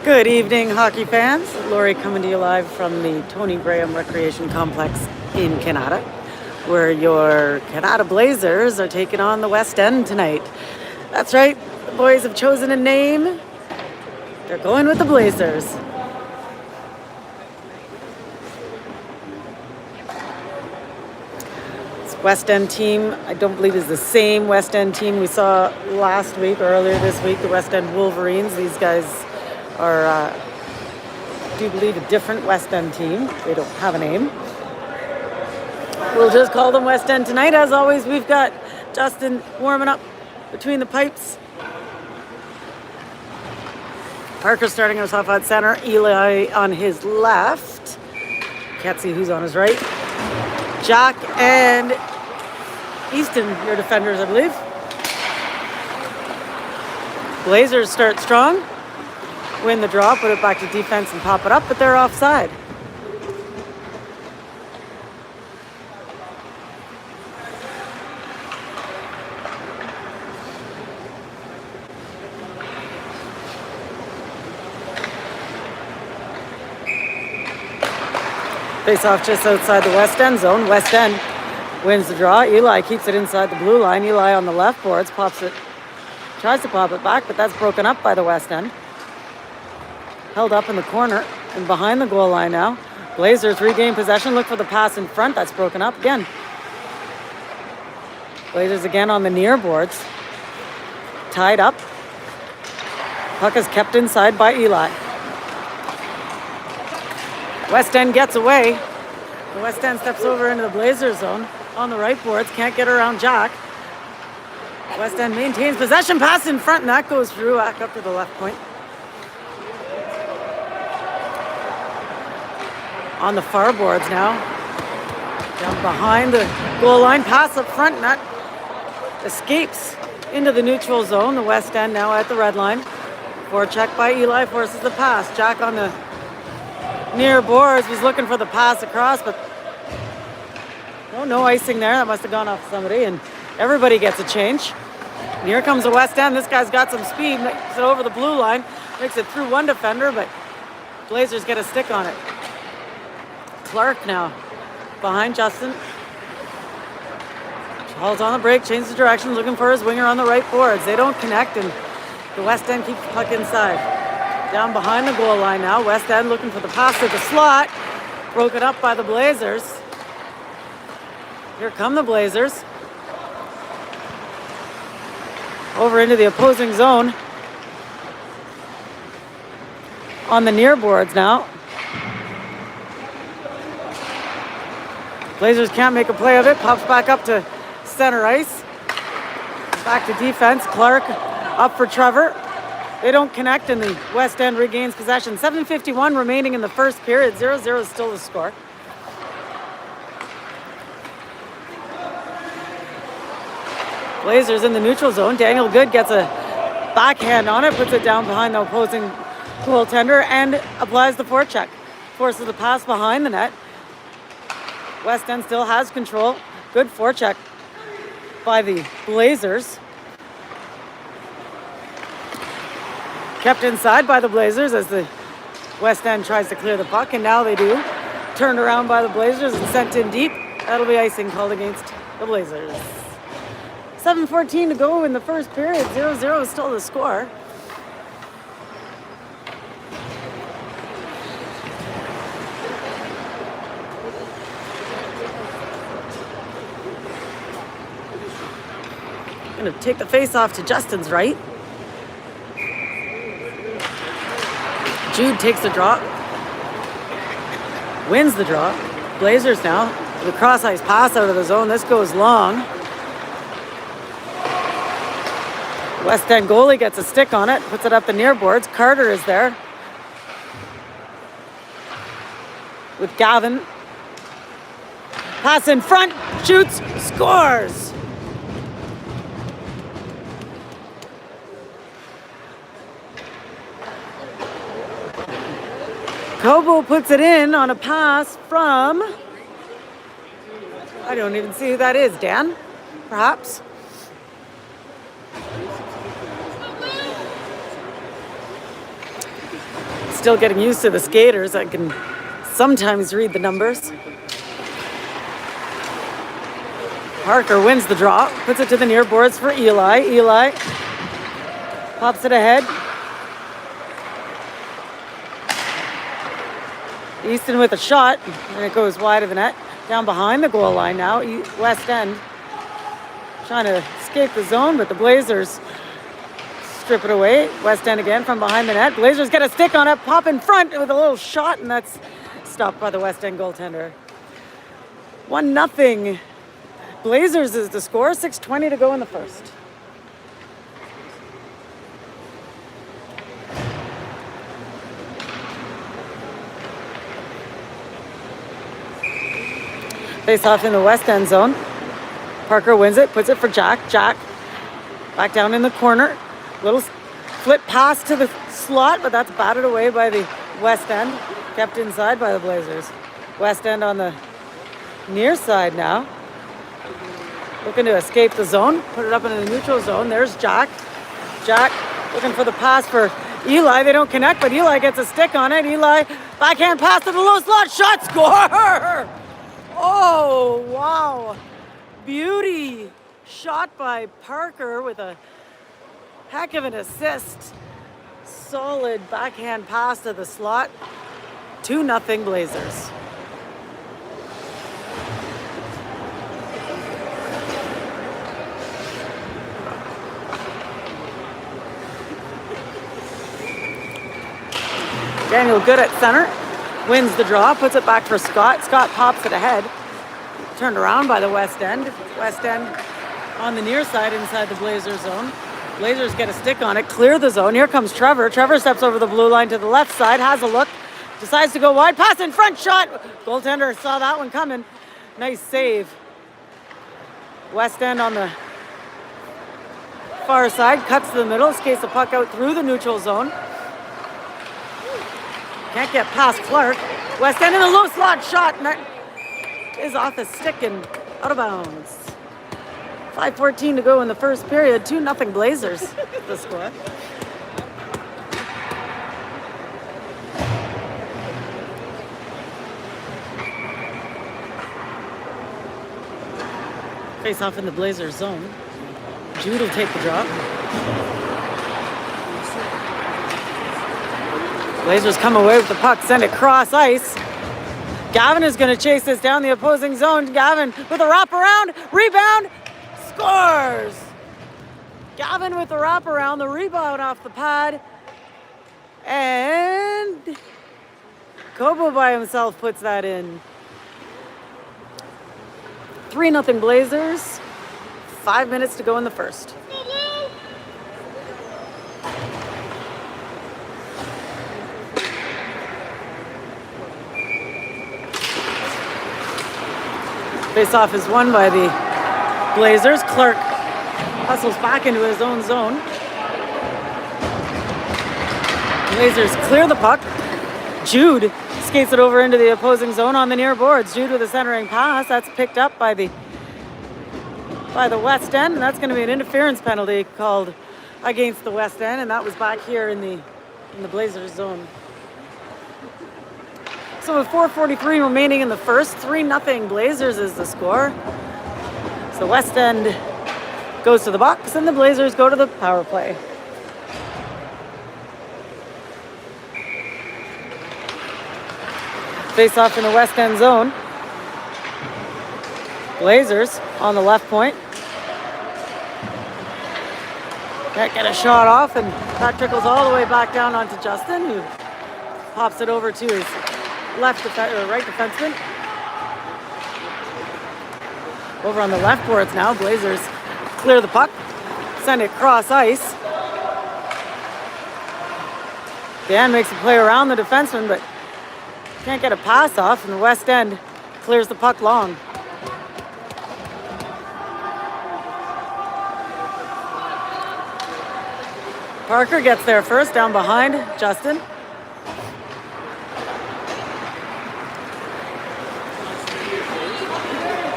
Good evening, hockey fans. Lori coming to you live from the Tony Graham Recreation Complex in Canada, where your Canada Blazers are taking on the West End tonight. That's right, the boys have chosen a name. They're going with the Blazers. This West End team, I don't believe is the same West End team we saw last week or earlier this week, the West End Wolverines. These guys are, I do believe, a different West End team. They don't have a name. We'll just call them West End tonight. As always, we've got Justin warming up between the pipes. Parker starting us off at center. Eli on his left. Can't see who's on his right. Jack and Easton, your defenders, I believe. Blazers start strong. Win the draw, put it back to defense and pop it up, but they're offside. Face off just outside the West End zone. West End wins the draw. Eli keeps it inside the blue line. Eli on the left boards, tries to pop it back, but that's broken up by the West End. Held up in the corner and behind the goal line now. Blazers regain possession, look for the pass in front. That's broken up again. Blazers again on the near boards. Tied up. Puck is kept inside by Eli. West End gets away. The West End steps over into the Blazers zone. On the right boards, can't get around Jack. West End maintains possession, pass in front, and that goes through back up to the left point. On the far boards now. Down behind the goal line, pass up front, and that escapes into the neutral zone. The West End now at the red line. Forecheck by Eli forces the pass. Jack on the near boards was looking for the pass across, but no icing there. That must have gone off somebody, and everybody gets a change. And here comes the West End. This guy's got some speed, makes it over the blue line, makes it through one defender, but Blazers get a stick on it. Clark now behind Justin. Hauls on the break, changes direction, looking for his winger on the right boards. They don't connect, and the West End keeps the puck inside. Down behind the goal line now. West End looking for the pass to the slot. Broken up by the Blazers. Here come the Blazers. Over into the opposing zone. On the near boards now. Blazers can't make a play of it. Pops back up to center ice. Back to defense. Clark up for Trevor. They don't connect, and the West End regains possession. 7:51 remaining in the first period. 0-0 is still the score. Blazers in the neutral zone. Daniel Good gets a backhand on it, puts it down behind the opposing goaltender, and applies the forecheck. Forces the pass behind the net. West End still has control. Good forecheck by the Blazers. Kept inside by the Blazers as the West End tries to clear the puck, and now they do. Turned around by the Blazers and sent in deep. That'll be icing called against the Blazers. 7:14 to go in the first period. 0-0 is still the score. Going to take the face off to Justin's right. Jude takes the draw. Wins the draw. Blazers now. The cross ice pass out of the zone. This goes long. West End goalie gets a stick on it. Puts it up the near boards. Carter is there. With Gavin. Pass in front. Shoots. Scores. Kobo puts it in on a pass from, I don't even see who that is, Dan, perhaps? still getting used to the skaters. I can sometimes read the numbers. Parker wins the draw, puts it to the near boards for Eli. Eli pops it ahead. Easton with a shot, and it goes wide of the net. Down behind the goal line now, West End trying to escape the zone, but the Blazers strip it away. West End again from behind the net. Blazers get a stick on it, pop in front with a little shot, and that's stopped by the West End goaltender. 1-0. Blazers is the score, 6:20 to go in the first. Face off in the West End zone. Parker wins it, puts it for Jack. Jack back down in the corner. Little flip pass to the slot, but that's batted away by the West End. Kept inside by the Blazers. West End on the near side now. Looking to escape the zone. Put it up into the neutral zone. There's Jack. Jack looking for the pass for Eli. They don't connect, but Eli gets a stick on it. Eli backhand pass to the low slot. Shot, score! Oh, wow. Beauty shot by Parker with a heck of an assist. Solid backhand pass to the slot. 2-0 Blazers. Daniel Good at center. Wins the draw, puts it back for Scott. Scott pops it ahead. Turned around by the West End. West End on the near side inside the Blazers zone. Blazers get a stick on it, clear the zone. Here comes Trevor. Trevor steps over the blue line to the left side, has a look, decides to go wide. Pass in front, shot. Goaltender saw that one coming. Nice save. West End on the far side, cuts to the middle, skates the puck out through the neutral zone. Can't get past Clark. West End in the low slot shot, and that is off the stick and out of bounds. 5:14 to go in the first period. 2-0 Blazers, the score. Face off in the Blazers zone. Jude will take the drop. Blazers come away with the puck, send it cross ice. Gavin is going to chase this down the opposing zone. Gavin with a wraparound, rebound, scores! Gavin with the wraparound, the rebound off the pad. And Kobo by himself puts that in. 3-0 Blazers. 5 minutes to go in the first. Face-off is won by the Blazers. Clark hustles back into his own zone. Blazers clear the puck. Jude skates it over into the opposing zone on the near boards. Jude with a centering pass. That's picked up by the West End, and that's going to be an interference penalty called against the West End, and that was back here in the Blazers zone. So with 4:43 remaining in the first, 3-0 Blazers is the score. So West End goes to the box and the Blazers go to the power play. Face off in the West End zone. Blazers on the left point. Can't get a shot off, and that trickles all the way back down onto Justin, who pops it over to his right defenseman. Over on the left boards now, Blazers clear the puck, send it cross ice. Dan makes a play around the defenseman, but can't get a pass off, and the West End clears the puck long. Parker gets there first, down behind Justin.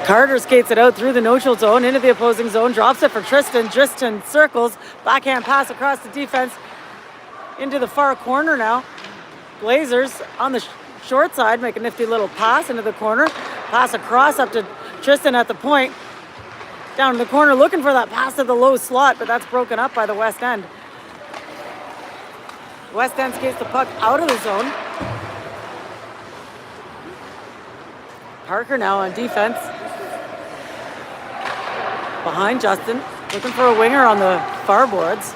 Carter skates it out through the neutral zone into the opposing zone, drops it for Tristan. Tristan circles, backhand pass across the defense into the far corner now. Blazers on the short side make a nifty little pass into the corner. Pass across up to Tristan at the point. Down in the corner looking for that pass to the low slot, but that's broken up by the West End. West End skates the puck out of the zone. Parker now on defense. Behind Justin, looking for a winger on the far boards.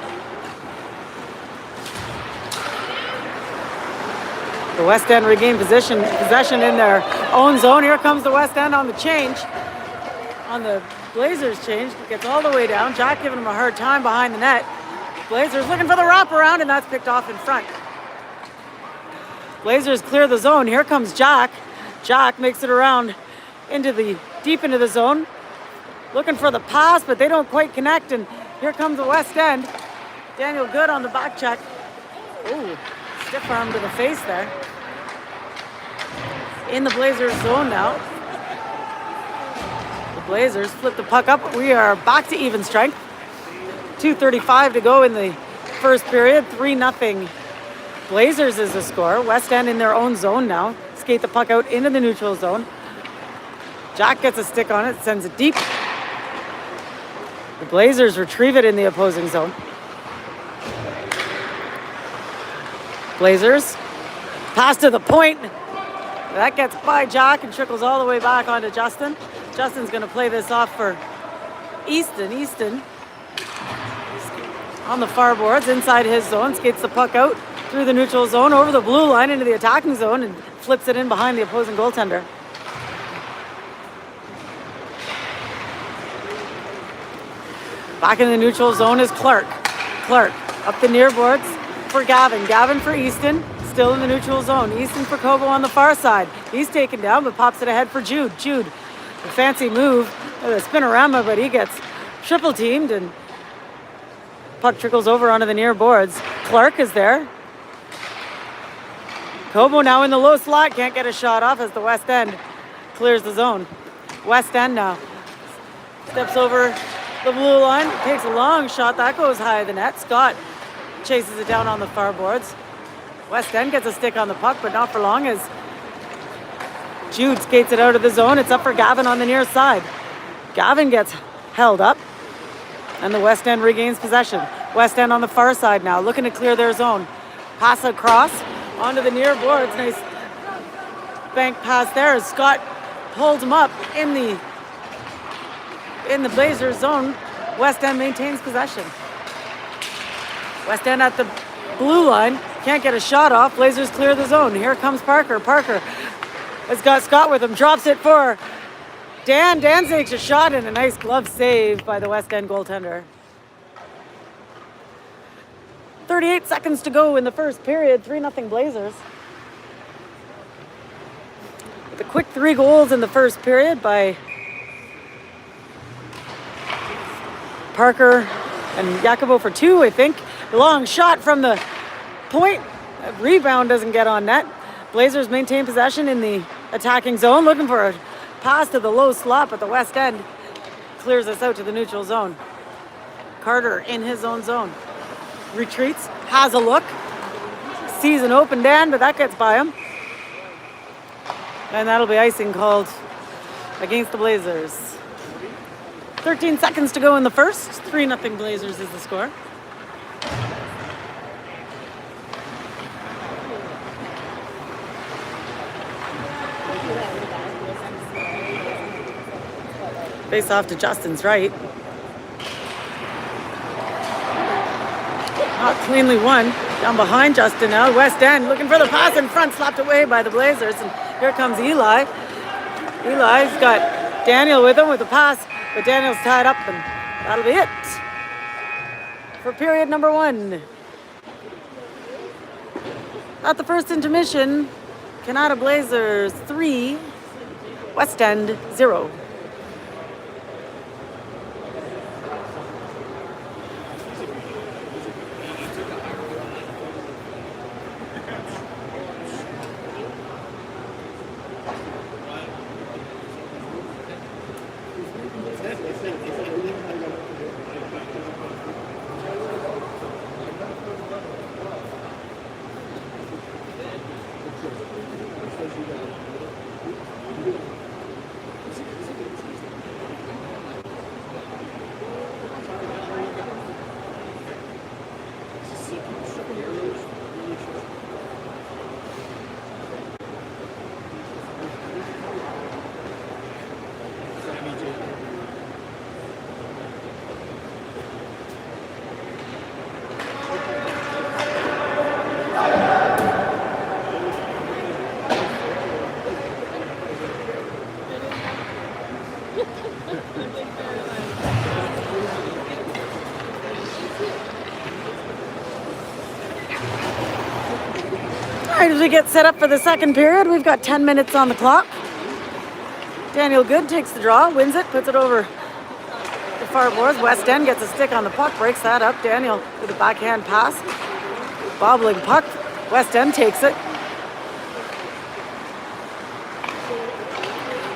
The West End regain possession in their own zone. Here comes the West End on the change. On the Blazers change, gets all the way down. Jack giving him a hard time behind the net. Blazers looking for the wraparound, and that's picked off in front. Blazers clear the zone. Here comes Jack. Jack makes it around deep into the zone. Looking for the pass, but they don't quite connect, and here comes the West End. Daniel Good on the back check. Ooh, stiff arm to the face there. In the Blazers zone now. The Blazers flip the puck up. We are back to even strength. 2:35 to go in the first period. 3-0 Blazers is the score. West End in their own zone now. Skate the puck out into the neutral zone. Jack gets a stick on it, sends it deep. The Blazers retrieve it in the opposing zone. Blazers pass to the point. That gets by Jack and trickles all the way back onto Justin. Justin's going to play this off for Easton. Easton on the far boards inside his zone, skates the puck out through the neutral zone over the blue line into the attacking zone and flips it in behind the opposing goaltender. Back in the neutral zone is Clark. Clark up the near boards for Gavin. Gavin for Easton, still in the neutral zone. Easton for Kobo on the far side. He's taken down, but pops it ahead for Jude. Jude, a fancy move, a spinorama, but he gets triple teamed and puck trickles over onto the near boards. Clark is there. Kobo now in the low slot, can't get a shot off as the West End clears the zone. West End now steps over the blue line, takes a long shot, that goes high of the net. Scott chases it down on the far boards. West End gets a stick on the puck, but not for long as Jude skates it out of the zone. It's up for Gavin on the near side. Gavin gets held up, and the West End regains possession. West End on the far side now, looking to clear their zone. Pass across onto the near boards. Nice bank pass there as Scott holds him up in the Blazers zone. West End maintains possession. West End at the blue line, can't get a shot off. Blazers clear the zone. Here comes Parker. Parker has got Scott with him, drops it for Dan. Dan takes a shot and a nice glove save by the West End goaltender. 38 seconds to go in the first period. 3-0 Blazers. With a quick 3 goals in the first period by Parker and Jacobo for 2, I think. The long shot from the point. A rebound doesn't get on net. Blazers maintain possession in the attacking zone, looking for a pass to the low slot, but the West End clears us out to the neutral zone. Carter in his own zone. Retreats, has a look, sees an open Dan, but that gets by him. And that'll be icing called against the Blazers. 13 seconds to go in the first. 3-0 Blazers is the score. Face off to Justin's right. Not cleanly won. Down behind Justin now. West End looking for the pass in front, slapped away by the Blazers. And here comes Eli. Eli's got Daniel with him with the pass, but Daniel's tied up, and that'll be it for period number 1. At the first intermission, Canada Blazers 3, West End 0. right, as we get set up for the second period, we've got 10 minutes on the clock. Daniel Good takes the draw, wins it, puts it over the far boards. West End gets a stick on the puck, breaks that up. Daniel with a backhand pass. Bobbling puck. West End takes it.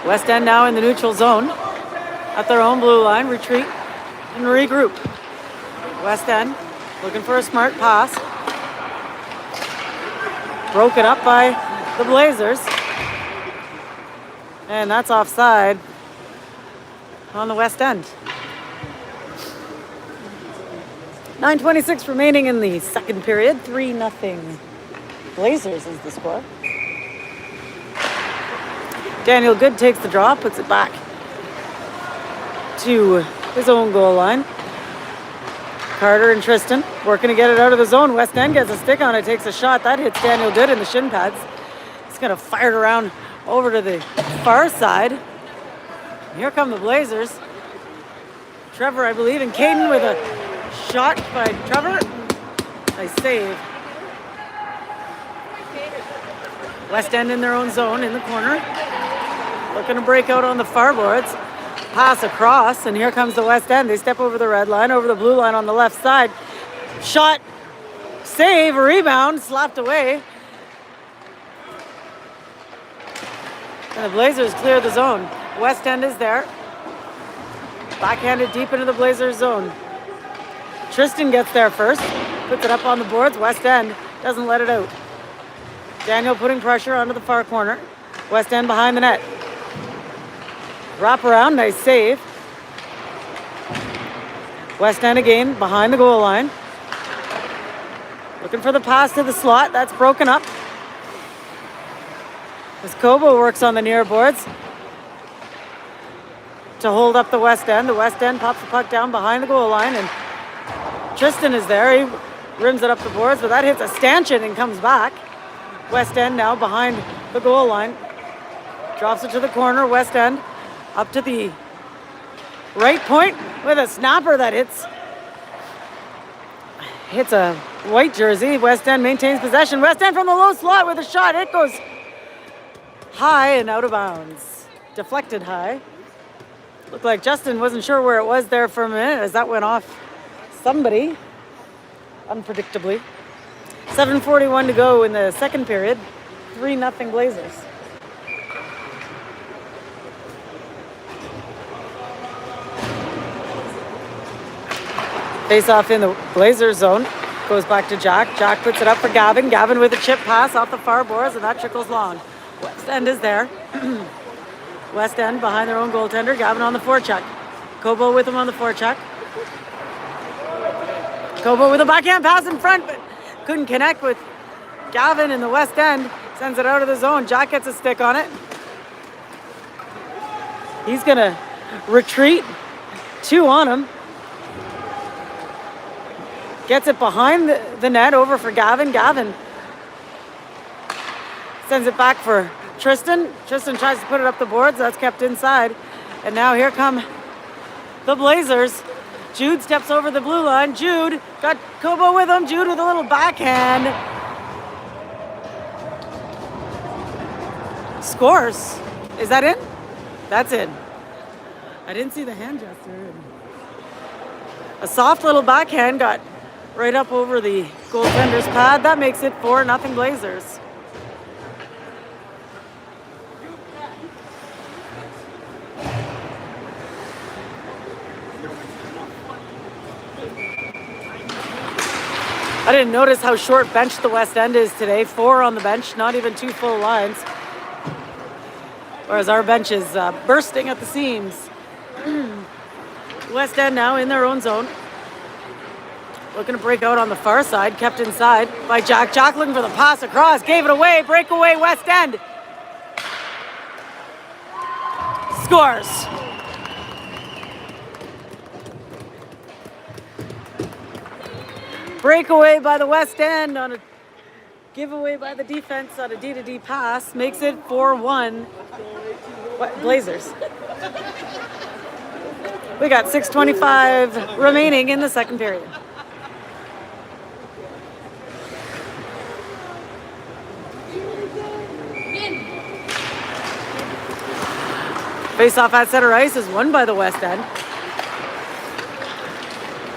West End now in the neutral zone at their own blue line. Retreat and regroup. West End looking for a smart pass. Broken up by the Blazers. And that's offside on the West End. 9:26 remaining in the second period. 3-0 Blazers is the score. Daniel Good takes the draw, puts it back to his own goal line. Carter and Tristan working to get it out of the zone. West End gets a stick on it, takes a shot. That hits Daniel Good in the shin pads. He's going to fire it around over to the far side. Here come the Blazers. Trevor, I believe, and Caden with a shot by Trevor. Nice save. West End in their own zone in the corner. Looking to break out on the far boards. Pass across, and here comes the West End. They step over the red line, over the blue line on the left side. Shot, save, rebound, slapped away. And the Blazers clear the zone. West End is there. Backhanded deep into the Blazers zone. Tristan gets there first, puts it up on the boards. West End doesn't let it out. Daniel putting pressure onto the far corner. West End behind the net. Wrap around, nice save. West End again behind the goal line. Looking for the pass to the slot. That's broken up. As Kobo works on the near boards to hold up the West End. The West End pops the puck down behind the goal line, and Tristan is there. He rims it up the boards, but that hits a stanchion and comes back. West End now behind the goal line. Drops it to the corner. West End up to the right point with a snapper that hits a white jersey. West End maintains possession. West End from the low slot with a shot. It goes high and out of bounds. Deflected high. Looked like Justin wasn't sure where it was there for a minute as that went off somebody, unpredictably. 7:41 to go in the second period. 3-0 Blazers. Face off in the Blazers zone. Goes back to Jack. Jack puts it up for Gavin. Gavin with a chip pass off the far boards, and that trickles long. West End is there. West End behind their own goaltender. Gavin on the forecheck. Kobo with him on the forecheck. Kobo with a backhand pass in front, but couldn't connect with Gavin in the West End. Sends it out of the zone. Jack gets a stick on it. He's going to retreat. 2 on him. Gets it behind the net over for Gavin. Gavin sends it back for Tristan. Tristan tries to put it up the boards. That's kept inside. And now here come the Blazers. Jude steps over the blue line. Jude got Kobo with him. Jude with a little backhand. Scores. Is that in? That's in. I didn't see the hand gesture. A soft little backhand got right up over the goaltender's pad. That makes it 4-0 Blazers. I didn't notice how short benched the West End is today. 4 on the bench, not even 2 full lines. Whereas our bench is bursting at the seams. West End now in their own zone. Looking to break out on the far side. Kept inside by Jack. Jack looking for the pass across. Gave it away. Breakaway West End. Scores. Breakaway by the West End on a giveaway by the defense on a D-to-D pass. Makes it 4-1 Blazers. We got 6:25 remaining in the second period. Face-off at center ice is won by the West End.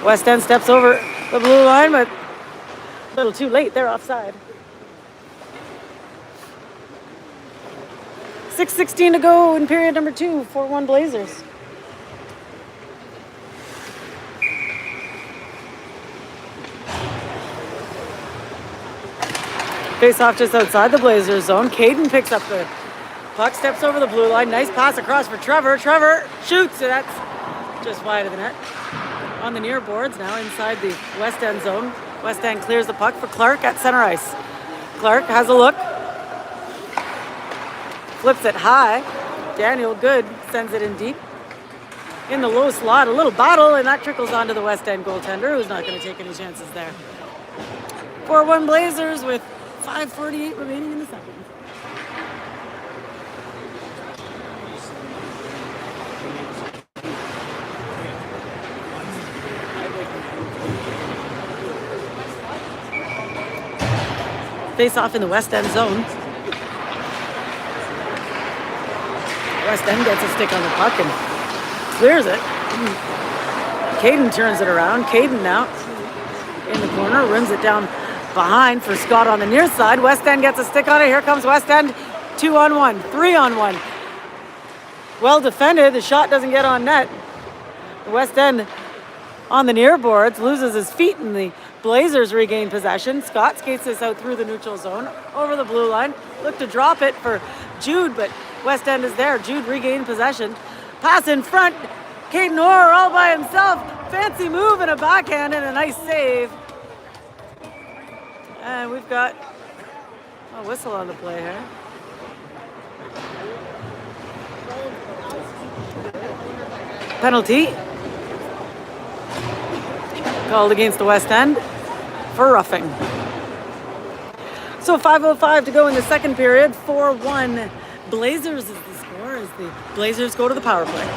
West End steps over the blue line, but a little too late. They're offside. 6:16 to go in period number 2, 4-1 Blazers. Face-off just outside the Blazers zone. Caden picks up the puck, steps over the blue line. Nice pass across for Trevor. Trevor shoots, and that's just wide of the net. On the near boards now inside the West End zone. West End clears the puck for Clark at center ice. Clark has a look. Flips it high. Daniel Good sends it in deep. In the low slot, a little battle, and that trickles onto the West End goaltender, who's not going to take any chances there. 4-1 Blazers with 5:48 remaining in the second. Face off in the West End zone. West End gets a stick on the puck and clears it. Caden turns it around. Caden now in the corner, rims it down behind for Scott on the near side. West End gets a stick on it. Here comes West End. 2-on-1, 3-on-1. Well defended. The shot doesn't get on net. West End on the near boards loses his feet, and the Blazers regain possession. Scott skates this out through the neutral zone over the blue line. Look to drop it for Jude, but West End is there. Jude regained possession. Pass in front. Caden Orr all by himself. Fancy move and a backhand and a nice save. And we've got a whistle on the play here. Penalty called against the West End for roughing. So 5:05 to go in the second period. 4-1 Blazers is the score as the Blazers go to the power play.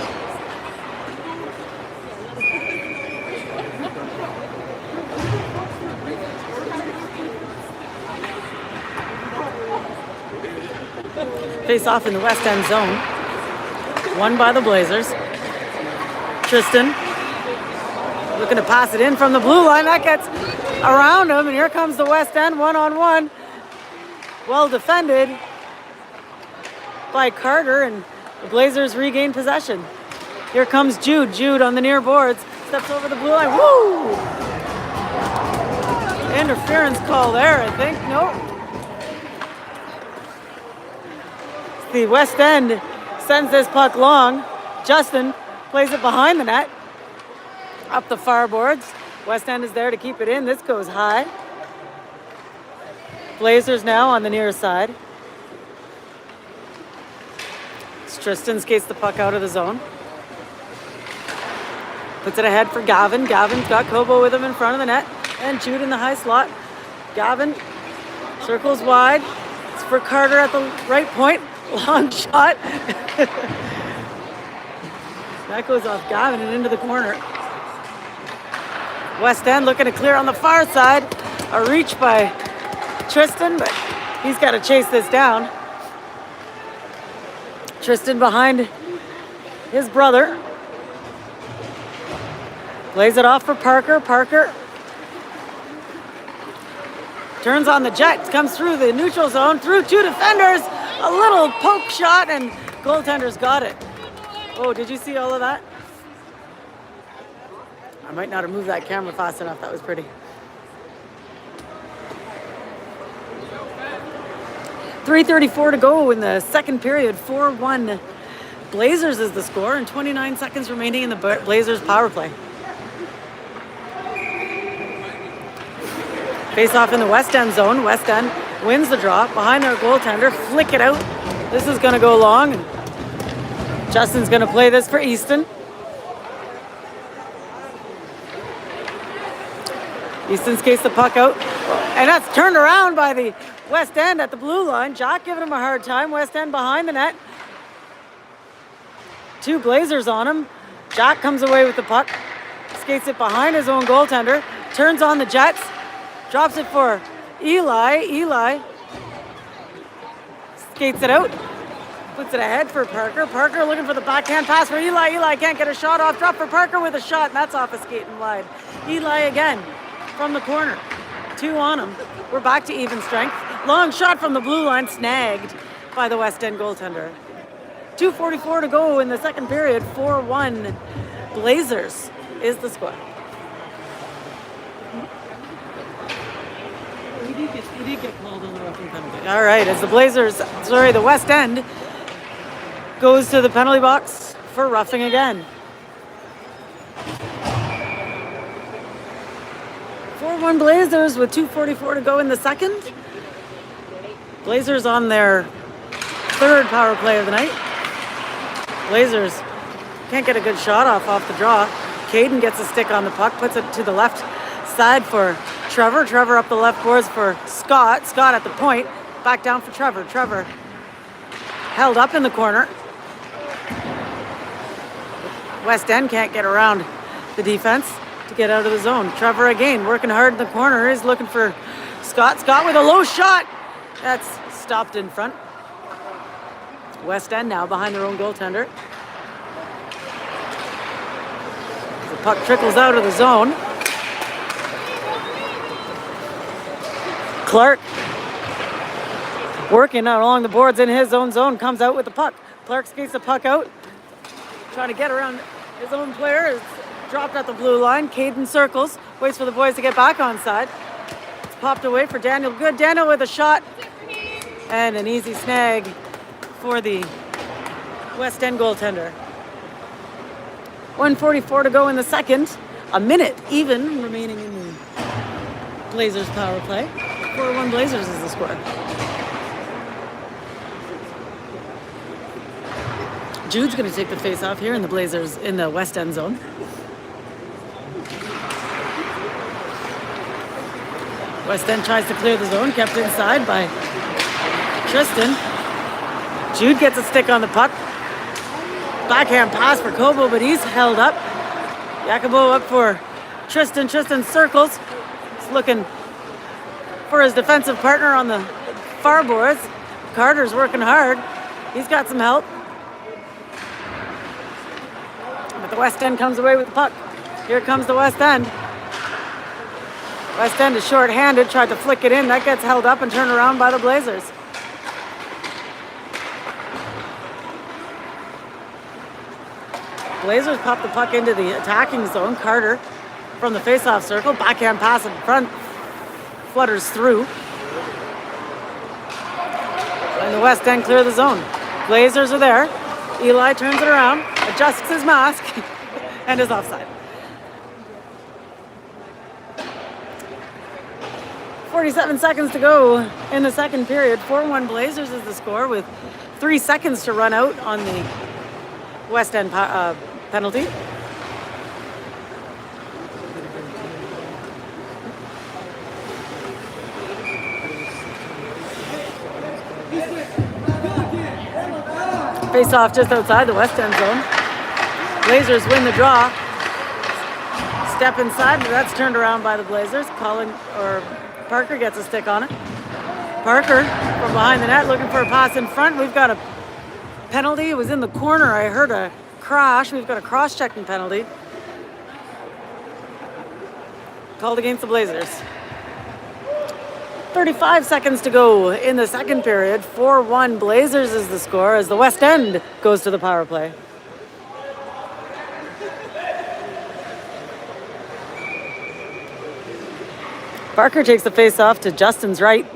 Face off in the West End zone. Won by the Blazers. Tristan looking to pass it in from the blue line. That gets around him, and here comes the West End 1-on-1. Well defended by Carter, and the Blazers regain possession. Here comes Jude. Jude on the near boards. Steps over the blue line. Woo! Interference call there, I think. Nope. The West End sends this puck long. Justin plays it behind the net. Up the far boards. West End is there to keep it in. This goes high. Blazers now on the near side. Tristan skates the puck out of the zone. Puts it ahead for Gavin. Gavin's got Kobo with him in front of the net. And Jude in the high slot. Gavin circles wide. It's for Carter at the right point. Long shot. That goes off Gavin and into the corner. West End looking to clear on the far side. A reach by Tristan, but he's got to chase this down. Tristan behind his brother. Plays it off for Parker. Parker turns on the jet. Comes through the neutral zone. Through two defenders. A little poke shot, and goaltender's got it. Oh, did you see all of that? I might not have moved that camera fast enough. That was pretty. 3:34 to go in the second period. 4-1 Blazers is the score, and 29 seconds remaining in the Blazers power play. Face off in the West End zone. West End wins the draw behind their goaltender. Flick it out. This is going to go long. Justin's going to play this for Easton. Easton skates the puck out. And that's turned around by the West End at the blue line. Jock giving him a hard time. West End behind the net. Two Blazers on him. Jock comes away with the puck. Skates it behind his own goaltender. Turns on the Jets. Drops it for Eli. Eli skates it out. Puts it ahead for Parker. Parker looking for the backhand pass for Eli. Eli can't get a shot off. Drop for Parker with a shot, and that's off a skate and wide. Eli again from the corner. 2 on him. We're back to even strength. Long shot from the blue line, snagged by the West End goaltender. 2:44 to go in the second period. 4-1 Blazers is the score. He did get called on the roughing penalty. All right, as the West End goes to the penalty box for roughing again. 4-1 Blazers with 2:44 to go in the second. Blazers on their third power play of the night. Blazers can't get a good shot off the draw. Caden gets a stick on the puck, puts it to the left side for Trevor. Trevor up the left boards for Scott. Scott at the point. Back down for Trevor. Trevor held up in the corner. West End can't get around the defense to get out of the zone. Trevor again working hard in the corner. He's looking for Scott. Scott with a low shot. That's stopped in front. West End now behind their own goaltender. The puck trickles out of the zone. Clark working out along the boards in his own zone, comes out with the puck. Clark skates the puck out, trying to get around his own player. It's dropped at the blue line. Caden circles, waits for the boys to get back on side. It's popped away for Daniel Good. Daniel with a shot and an easy snag for the West End goaltender. 1:44 to go in the second. A minute even remaining in the Blazers power play. 4-1 Blazers is the score. Jude's going to take the face off here in the Blazers in the West End zone. West End tries to clear the zone, kept inside by Tristan. Jude gets a stick on the puck. Backhand pass for Kobo, but he's held up. Jacobo up for Tristan. Tristan circles. He's looking for his defensive partner on the far boards. Carter's working hard. He's got some help. But the West End comes away with the puck. Here comes the West End. West End is short-handed, tried to flick it in. That gets held up and turned around by the Blazers. Blazers pop the puck into the attacking zone. Carter from the face-off circle. Backhand pass in front. Flutters through. And the West End clear the zone. Blazers are there. Eli turns it around, adjusts his mask, and is offside. 47 seconds to go in the second period. 4-1 Blazers is the score with 3 seconds to run out on the West End penalty. Face off just outside the West End zone. Blazers win the draw. Step inside, but that's turned around by the Blazers. Parker gets a stick on it. Parker from behind the net looking for a pass in front. We've got a penalty. It was in the corner. I heard a crash. We've got a cross-checking penalty called against the Blazers. 35 seconds to go in the second period. 4-1 Blazers is the score as the West End goes to the power play. Parker takes the face off to Justin's right.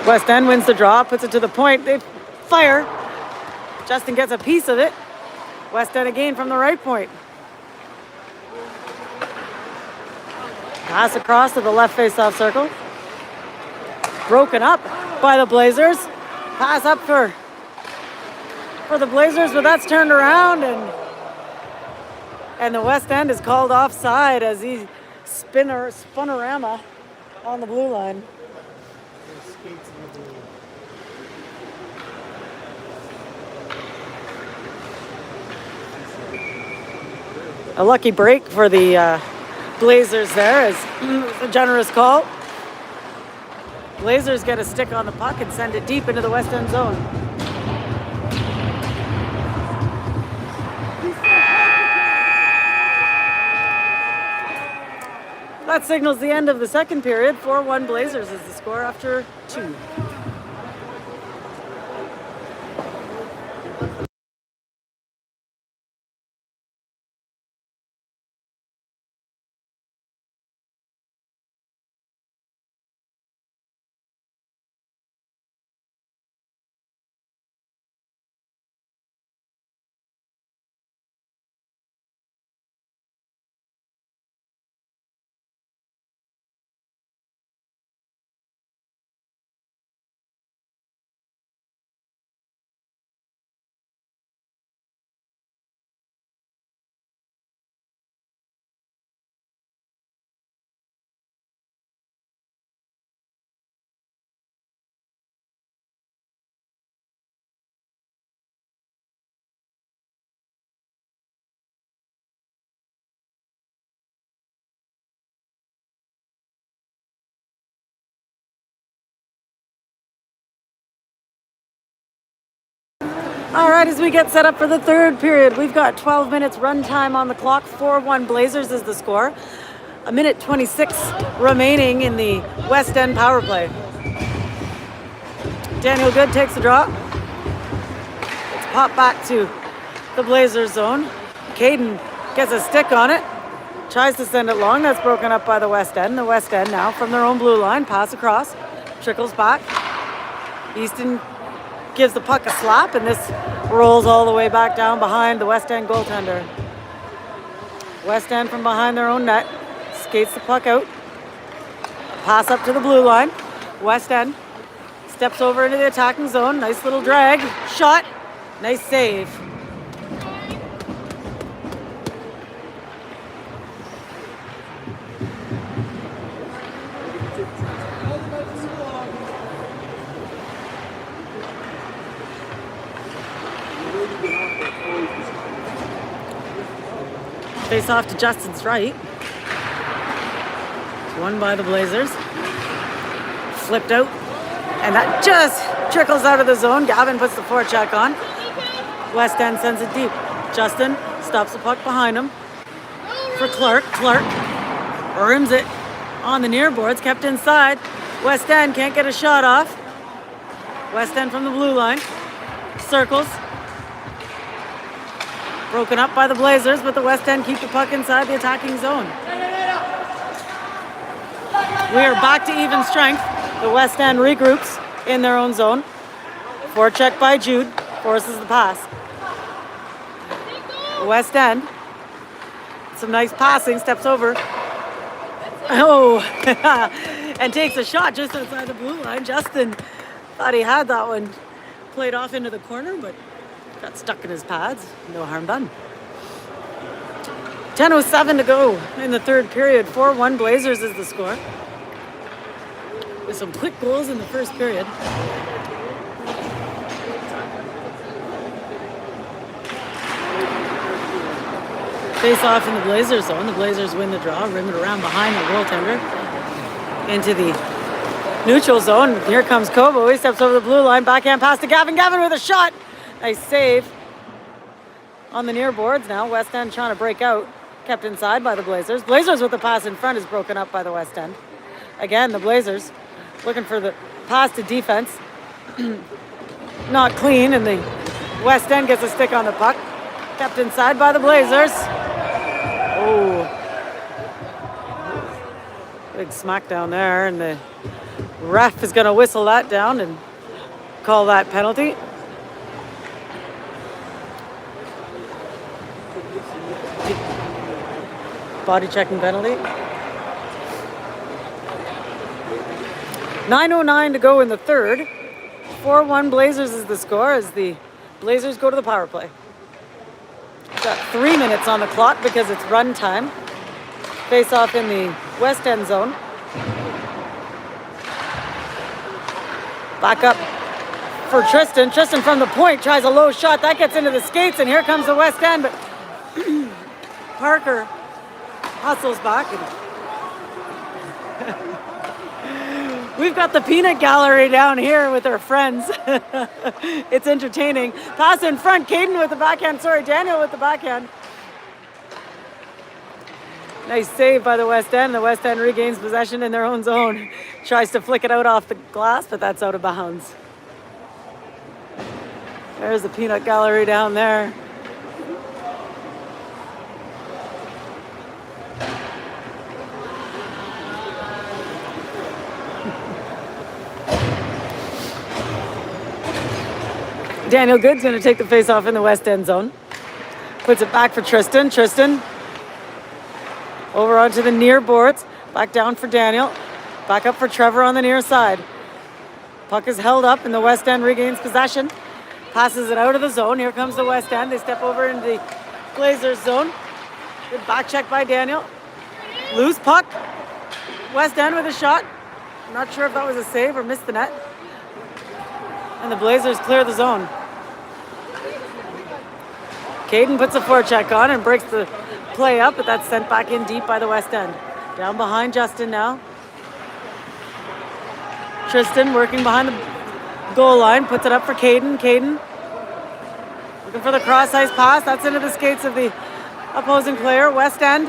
West End wins the draw, puts it to the point. They fire. Justin gets a piece of it. West End again from the right point. Pass across to the left face-off circle. Broken up by the Blazers. Pass up for the Blazers, but that's turned around and the West End is called offside as he spunorama on the blue line. A lucky break for the Blazers there as a generous call. Blazers get a stick on the puck and send it deep into the West End zone. That signals the end of the second period. 4-1 Blazers is the score after 2. All right, as we get set up for the third period, we've got 12 minutes run time on the clock. 4-1 Blazers is the score. A minute 26 remaining in the West End power play. Daniel Good takes the draw. It's popped back to the Blazers zone. Caden gets a stick on it. Tries to send it long. That's broken up by the West End. The West End now from their own blue line. Pass across. Trickles back. Easton gives the puck a slap, and this rolls all the way back down behind the West End goaltender. West End from behind their own net skates the puck out. Pass up to the blue line. West End steps over into the attacking zone. Nice little drag. Shot. Nice save. Face off to Justin's right. It's won by the Blazers. Flipped out. And that just trickles out of the zone. Gavin puts the forecheck on. West End sends it deep. Justin stops the puck behind him. For Clark. Clark rims it on the near boards. Kept inside. West End can't get a shot off. West End from the blue line. Circles. Broken up by the Blazers, but the West End keep the puck inside the attacking zone. We are back to even strength. The West End regroups in their own zone. Forecheck by Jude forces the pass. West End, some nice passing, steps over. Oh, and takes a shot just outside the blue line. Justin thought he had that one played off into the corner, but got stuck in his pads. No harm done. 10:07 to go in the third period. 4-1 Blazers is the score. With some quick goals in the first period. Face off in the Blazers zone. The Blazers win the draw. Rim it around behind the goaltender. Into the neutral zone. Here comes Kobo. He steps over the blue line. Backhand pass to Gavin. Gavin with a shot. Nice save on the near boards now. West End trying to break out. Kept inside by the Blazers. Blazers with the pass in front is broken up by the West End. Again, the Blazers looking for the pass to defense. Not clean, and the West End gets a stick on the puck. Kept inside by the Blazers. Oh. Big smackdown there, and the ref is going to whistle that down and call that penalty. Body checking penalty. 9:09 to go in the third. 4-1 Blazers is the score as the Blazers go to the power play. We've got 3 minutes on the clock because it's run time. Face off in the West End zone. Back up for Tristan. Tristan from the point tries a low shot. That gets into the skates, and here comes the West End, but Parker hustles back. And We've got the peanut gallery down here with our friends. It's entertaining. Pass in front, Caden with the backhand. Sorry, Daniel with the backhand. Nice save by the West End. The West End regains possession in their own zone. Tries to flick it out off the glass, but that's out of bounds. There's the peanut gallery down there. Daniel Good's going to take the face-off in the West End zone. Puts it back for Tristan. Tristan over onto the near boards. Back down for Daniel. Back up for Trevor on the near side. Puck is held up and the West End regains possession. Passes it out of the zone. Here comes the West End. They step over into the Blazers zone. Good back check by Daniel. Loose puck. West End with a shot. I'm not sure if that was a save or missed the net. And the Blazers clear the zone. Caden puts a forecheck on and breaks the play up, but that's sent back in deep by the West End. Down behind Justin now. Tristan working behind the goal line, puts it up for Caden. Caden looking for the cross-ice pass. That's into the skates of the opposing player. West End,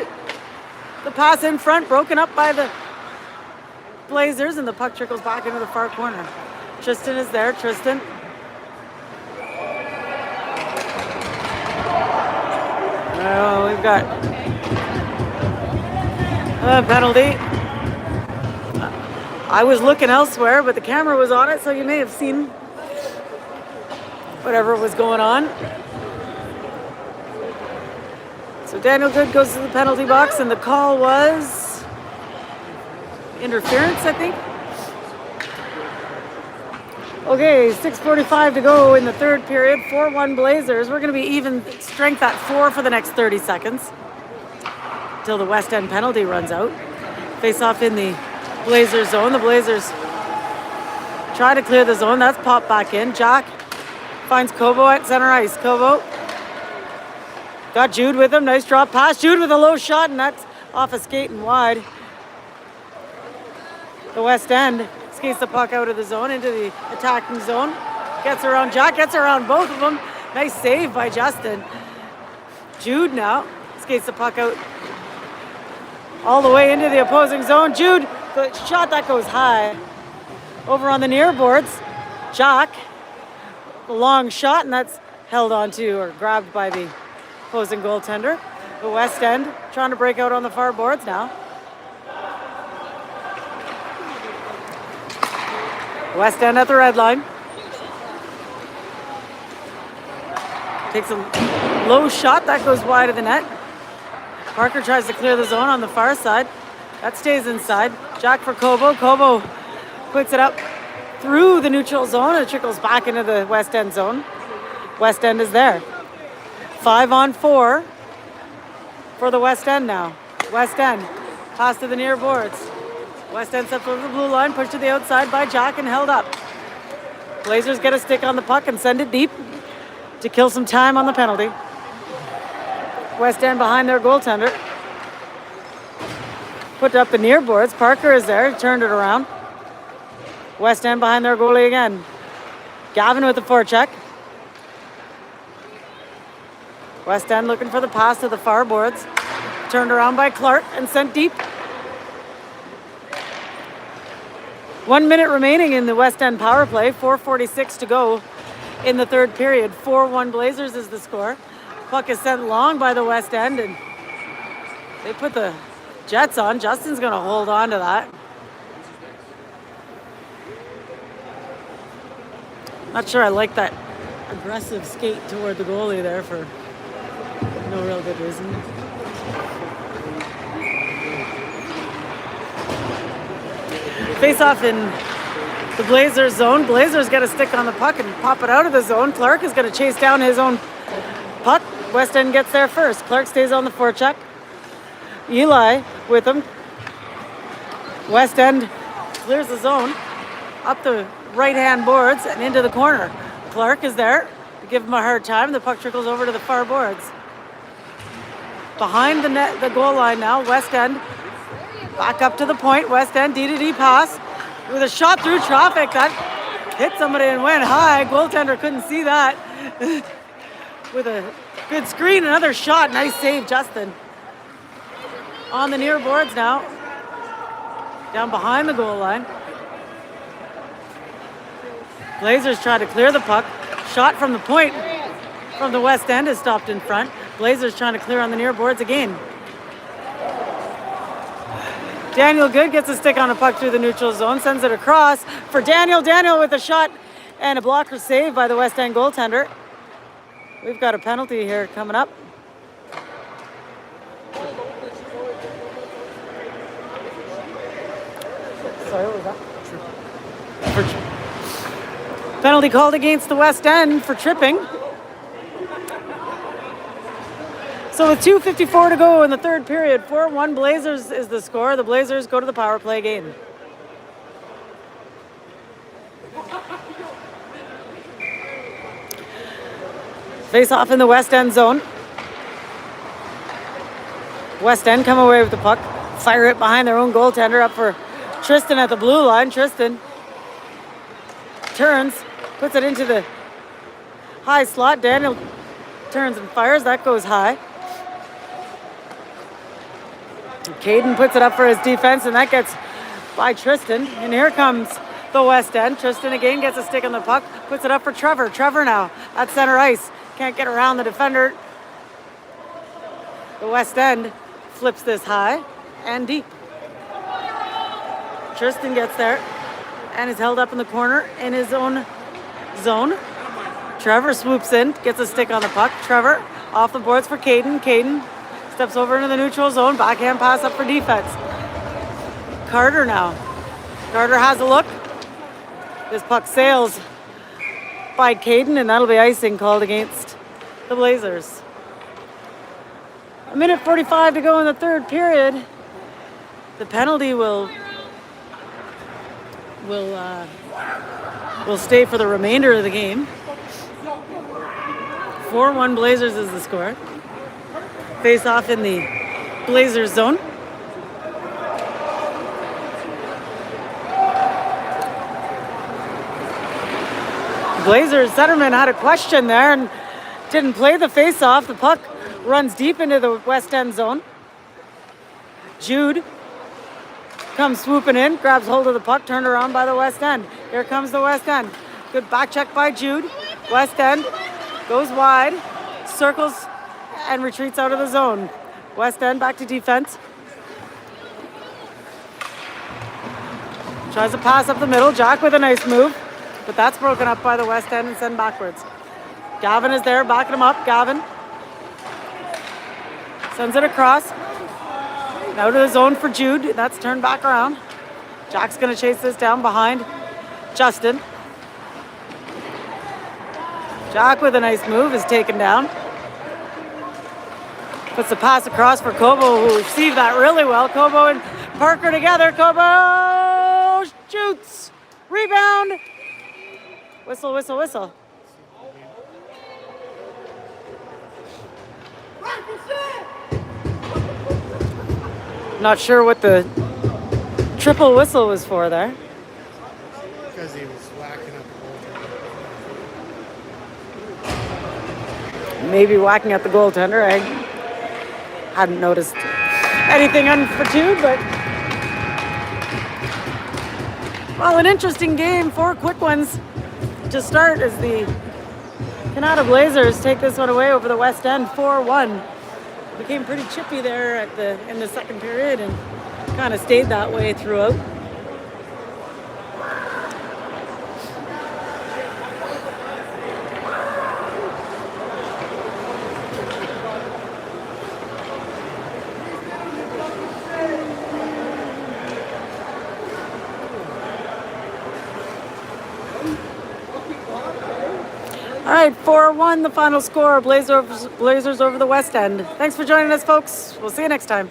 the pass in front, broken up by the Blazers, and the puck trickles back into the far corner. Tristan is there. Tristan. Oh, we've got a penalty. I was looking elsewhere, but the camera was on it, so you may have seen whatever was going on. So Daniel Good goes to the penalty box, and the call was interference, I think. Okay, 6:45 to go in the third period. 4-1 Blazers. We're going to be even strength at 4 for the next 30 seconds until the West End penalty runs out. Face off in the Blazers zone. The Blazers try to clear the zone. That's popped back in. Jack finds Kobo at center ice. Kobo got Jude with him. Nice drop pass. Jude with a low shot, and that's off a skate and wide. The West End skates the puck out of the zone into the attacking zone. Gets around Jack, gets around both of them. Nice save by Justin. Jude now skates the puck out all the way into the opposing zone. Jude, the shot that goes high. Over on the near boards, Jack, the long shot, and that's held onto or grabbed by the opposing goaltender. The West End trying to break out on the far boards now. West End at the red line. Takes a low shot. That goes wide of the net. Parker tries to clear the zone on the far side. That stays inside. Jack for Kobo. Kobo puts it up through the neutral zone and it trickles back into the West End zone. West End is there. 5-on-4 for the West End now. West End. Pass to the near boards. West End steps over the blue line, pushed to the outside by Jack and held up. Blazers get a stick on the puck and send it deep to kill some time on the penalty. West End behind their goaltender. Put up the near boards. Parker is there, turned it around. West End behind their goalie again. Gavin with the forecheck. West End looking for the pass to the far boards. Turned around by Clark and sent deep. 1 minute remaining in the West End power play. 4:46 to go in the third period. 4-1 Blazers is the score. Puck is sent long by the West End, and they put the Jets on. Justin's going to hold on to that. Not sure I like that aggressive skate toward the goalie there for no real good reason. Face off in the Blazers zone. Blazers get a stick on the puck and pop it out of the zone. Clark is going to chase down his own puck. West End gets there first. Clark stays on the forecheck. Eli with him. West End clears the zone up the right-hand boards and into the corner. Clark is there to give him a hard time. The puck trickles over to the far boards. Behind the net, the goal line now, West End back up to the point. West End D-to-D pass. with a shot through traffic that hit somebody and went high. Goaltender couldn't see that. With a good screen, another shot. Nice save, Justin. On the near boards now. Down behind the goal line. Blazers try to clear the puck. Shot from the point from the west end is stopped in front. Blazers trying to clear on the near boards again. Daniel Good gets a stick on a puck through the neutral zone, sends it across for Daniel. Daniel with a shot and a blocker save by the west end goaltender. We've got a penalty here coming up. Sorry, what was that? Penalty called against the west end for tripping. So with 2:54 to go in the third period, 4-1 Blazers is the score. The Blazers go to the power play game. Face off in the west end zone. West end come away with the puck. Fire it behind their own goaltender up for Tristan at the blue line. Tristan turns, puts it into the high slot. Daniel turns and fires. That goes high. Caden puts it up for his defense, and that gets by Tristan. And here comes the west end. Tristan again gets a stick on the puck, puts it up for Trevor. Trevor now at center ice. Can't get around the defender. The west end flips this high and deep. Tristan gets there and is held up in the corner in his own zone. Trevor swoops in, gets a stick on the puck. Trevor off the boards for Caden. Caden steps over into the neutral zone. Backhand pass up for defense. Carter now. Carter has a look. This puck sails by Caden, and that'll be icing called against the Blazers. 1:45 to go in the third period. The penalty will stay for the remainder of the game. 4-1 Blazers is the score. Face off in the Blazers zone. Blazers centerman had a question there and didn't play the face off. The puck runs deep into the west end zone. Jude comes swooping in, grabs hold of the puck, turned around by the west end. Here comes the west end. Good back check by Jude. West end goes wide, circles and retreats out of the zone. West end back to defense. Tries to pass up the middle. Jack with a nice move, but that's broken up by the west end and sent backwards. Gavin is there, backing him up. Gavin sends it across. Now to the zone for Jude. That's turned back around. Jack's going to chase this down behind Justin. Jack with a nice move is taken down. Puts the pass across for Kobo, who received that really well. Kobo and Parker together. Kobo shoots. Rebound. Whistle, whistle, whistle. Not sure what the triple whistle was for there. Because he was whacking up the goaltender. Maybe whacking at the goaltender. I hadn't noticed anything unfortunate, but well, an interesting game. 4 quick ones to start as the Canada Blazers take this one away over the West End 4-1. Became pretty chippy there in the second period and kind of stayed that way throughout. All right, 4-1, the final score. Blazers over the West End. Thanks for joining us, folks. We'll see you next time.